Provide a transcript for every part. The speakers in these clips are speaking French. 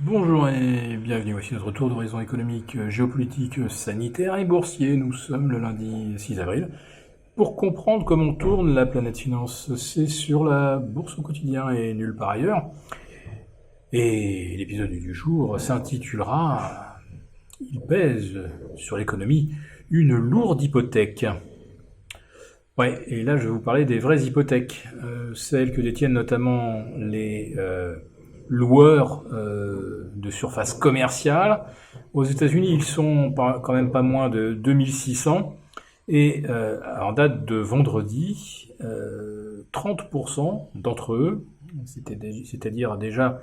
Bonjour et bienvenue, voici notre tour d'horizon économique, géopolitique, sanitaire et boursier. Nous sommes le lundi 6 avril. Pour comprendre comment tourne la planète finance, c'est sur la bourse au quotidien et nulle part ailleurs. Et l'épisode du jour s'intitulera Il pèse sur l'économie une lourde hypothèque. Ouais, et là je vais vous parler des vraies hypothèques, celles que détiennent notamment les loueurs de surface commerciale. Aux États-Unis, ils sont quand même pas moins de 2600. Et en date de vendredi, 30% d'entre eux, c'est-à-dire déjà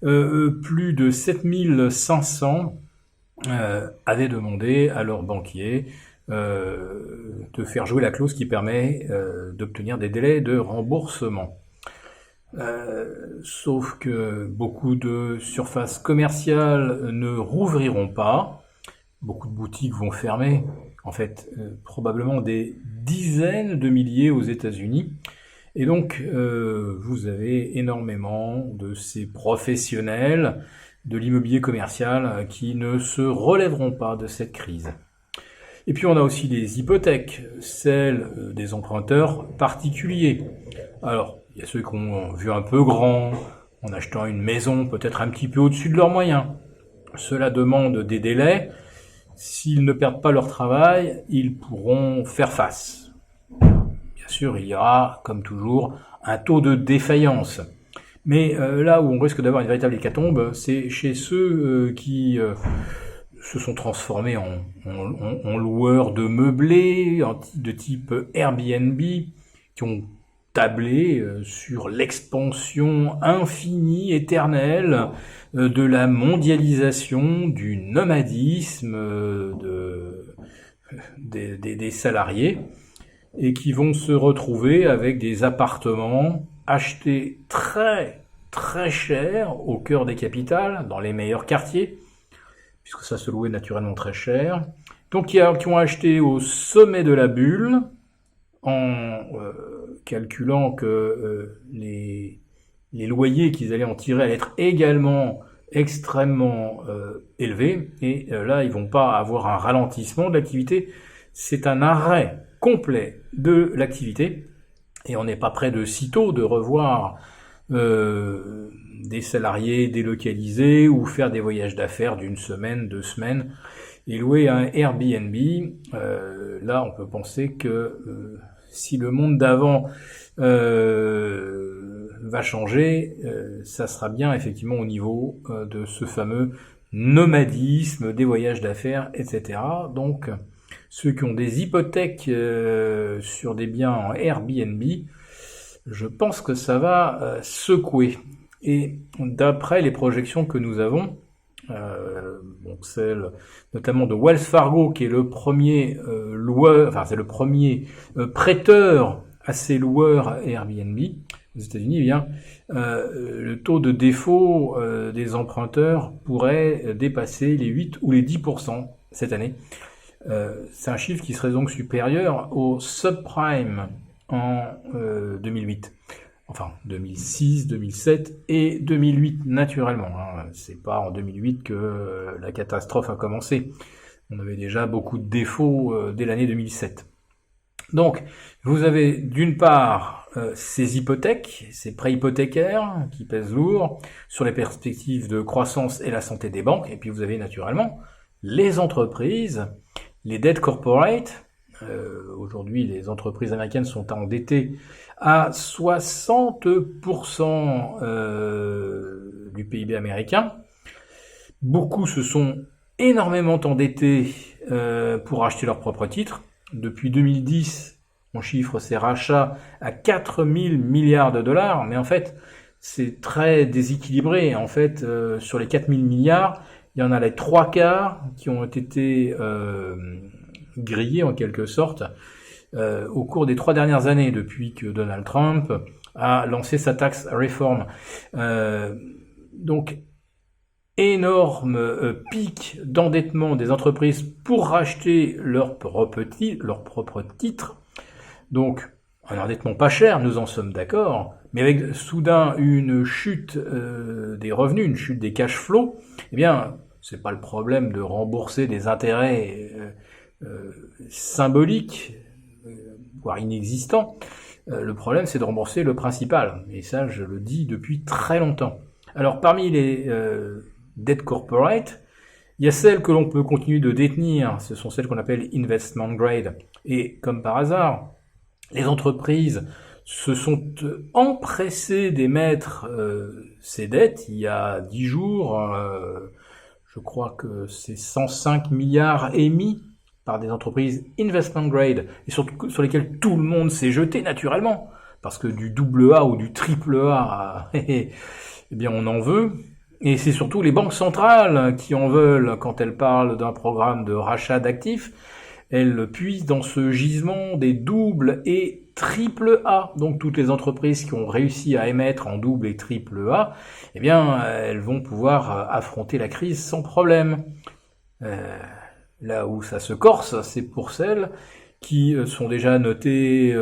plus de 7500, avaient demandé à leur banquier de faire jouer la clause qui permet d'obtenir des délais de remboursement. Sauf que beaucoup de surfaces commerciales ne rouvriront pas, beaucoup de boutiques vont fermer, en fait probablement des dizaines de milliers aux États-Unis, et donc vous avez énormément de ces professionnels de l'immobilier commercial qui ne se relèveront pas de cette crise. Et puis on a aussi les hypothèques, celles des emprunteurs particuliers. Alors, il y a ceux qui ont vu un peu grand, en achetant une maison peut-être un petit peu au-dessus de leurs moyens. Cela demande des délais. S'ils ne perdent pas leur travail, ils pourront faire face. Bien sûr, il y aura, comme toujours, un taux de défaillance. Mais là où on risque d'avoir une véritable hécatombe, c'est chez ceux qui se sont transformés en loueurs de meublés, de type Airbnb, qui ont tablé sur l'expansion infinie, éternelle de la mondialisation, du nomadisme des salariés, et qui vont se retrouver avec des appartements achetés très très cher au cœur des capitales, dans les meilleurs quartiers, puisque ça se louait naturellement très cher. Donc qui ont acheté au sommet de la bulle, en calculant que les loyers qu'ils allaient en tirer allaient être également extrêmement élevés, et là ils vont pas avoir un ralentissement de l'activité, c'est un arrêt complet de l'activité, et on n'est pas près de sitôt de revoir des salariés délocalisés ou faire des voyages d'affaires d'une semaine, 2 semaines, et louer un Airbnb. Là on peut penser que si le monde d'avant va changer, ça sera bien effectivement au niveau de ce fameux nomadisme, des voyages d'affaires, etc. Donc ceux qui ont des hypothèques sur des biens en Airbnb, je pense que ça va secouer. Et d'après les projections que nous avons, donc celle notamment de Wells Fargo, qui est le premier loueur, enfin c'est le premier prêteur à ces loueurs Airbnb aux États-Unis, eh bien le taux de défaut des emprunteurs pourrait dépasser les 8 ou les 10% cette année. C'est un chiffre qui serait donc supérieur au subprime en 2008. Enfin, 2006, 2007 et 2008 naturellement. C'est pas en 2008 que la catastrophe a commencé. On avait déjà beaucoup de défauts dès l'année 2007. Donc, vous avez d'une part ces hypothèques, ces prêts hypothécaires qui pèsent lourd sur les perspectives de croissance et la santé des banques, et puis vous avez naturellement les entreprises, les dettes corporate. Aujourd'hui, les entreprises américaines sont endettées à 60% du PIB américain. Beaucoup se sont énormément endettés pour acheter leurs propres titres. Depuis 2010, on chiffre ces rachats à 4000 milliards de dollars, mais en fait, c'est très déséquilibré. En fait, sur les 4000 milliards, il y en a les 3/4 qui ont été grillés en quelque sorte au cours des 3 dernières années, depuis que Donald Trump a lancé sa tax reform. Donc, énorme pic d'endettement des entreprises pour racheter leurs propres titres. Donc, un endettement pas cher, nous en sommes d'accord, mais avec soudain une chute des revenus, une chute des cash flows, eh bien, c'est pas le problème de rembourser des intérêts symboliques, voire inexistants. Le problème, c'est de rembourser le principal. Et ça, je le dis depuis très longtemps. Alors, parmi les dettes corporate, il y a celles que l'on peut continuer de détenir. Ce sont celles qu'on appelle investment grade. Et comme par hasard, les entreprises se sont empressées d'émettre ces dettes il y a 10 jours. Je crois que c'est 105 milliards émis par des entreprises investment grade, et sur lesquelles tout le monde s'est jeté naturellement, parce que du double A ou du triple A, eh bien on en veut, et c'est surtout les banques centrales qui en veulent quand elles parlent d'un programme de rachat d'actifs. Elles puisent dans ce gisement des doubles et triple A. Donc toutes les entreprises qui ont réussi à émettre en double et triple A, eh bien elles vont pouvoir affronter la crise sans problème. Là où ça se corse, c'est pour celles qui sont déjà notées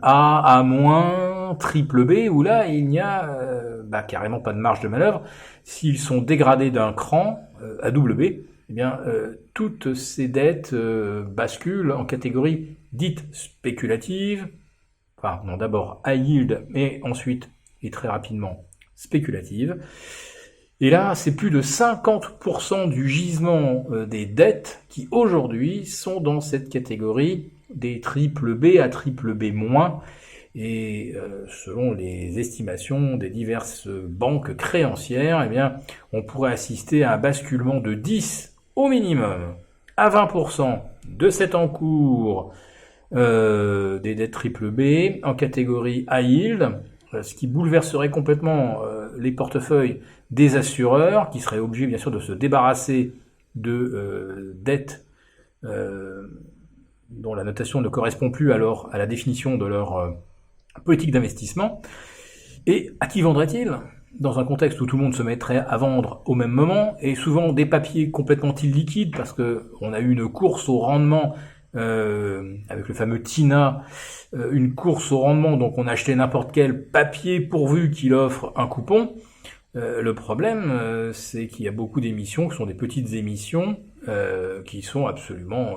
A-, triple B, où là il n'y a carrément pas de marge de manœuvre. S'ils sont dégradés d'un cran à double B, eh bien, toutes ces dettes basculent en catégorie dite spéculative, enfin non, d'abord high yield, mais ensuite et très rapidement spéculative. Et là, c'est plus de 50% du gisement des dettes qui aujourd'hui sont dans cette catégorie des triple B à triple B-. Et selon les estimations des diverses banques créancières, eh bien, on pourrait assister à un basculement de 10 au minimum à 20% de cet encours des dettes triple B en catégorie high yield, ce qui bouleverserait complètement les portefeuilles des assureurs, qui seraient obligés bien sûr de se débarrasser de dettes dont la notation ne correspond plus alors à la définition de leur politique d'investissement. Et à qui vendraient-ils ? Dans un contexte où tout le monde se mettrait à vendre au même moment, et souvent des papiers complètement illiquides, parce que on a eu une course au rendement avec le fameux TINA, une course au rendement, donc on achetait n'importe quel papier pourvu qu'il offre un coupon. Le problème, c'est qu'il y a beaucoup d'émissions qui sont des petites émissions qui sont absolument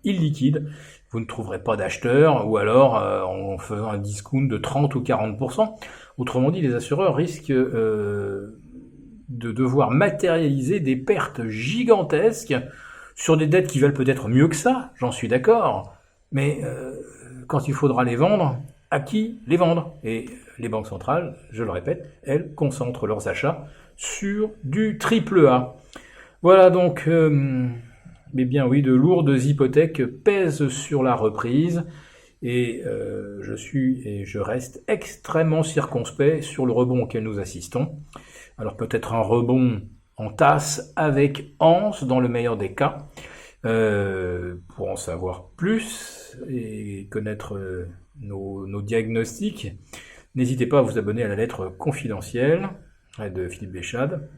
illiquides. Vous ne trouverez pas d'acheteurs, ou alors en faisant un discount de 30 ou 40%. Autrement dit, les assureurs risquent de devoir matérialiser des pertes gigantesques sur des dettes qui valent peut-être mieux que ça, j'en suis d'accord, mais quand il faudra les vendre, à qui les vendre ? Et les banques centrales, je le répète, elles concentrent leurs achats sur du triple A. Voilà donc, mais bien oui, de lourdes hypothèques pèsent sur la reprise, et je suis et je reste extrêmement circonspect sur le rebond auquel nous assistons. Alors peut-être un rebond en tasse avec anse dans le meilleur des cas. Pour en savoir plus et connaître nos diagnostics, n'hésitez pas à vous abonner à la lettre confidentielle de Philippe Béchade,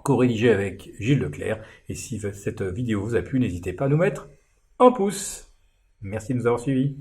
co-rédigée avec Gilles Leclerc. Et si cette vidéo vous a plu, n'hésitez pas à nous mettre un pouce. Merci de nous avoir suivis.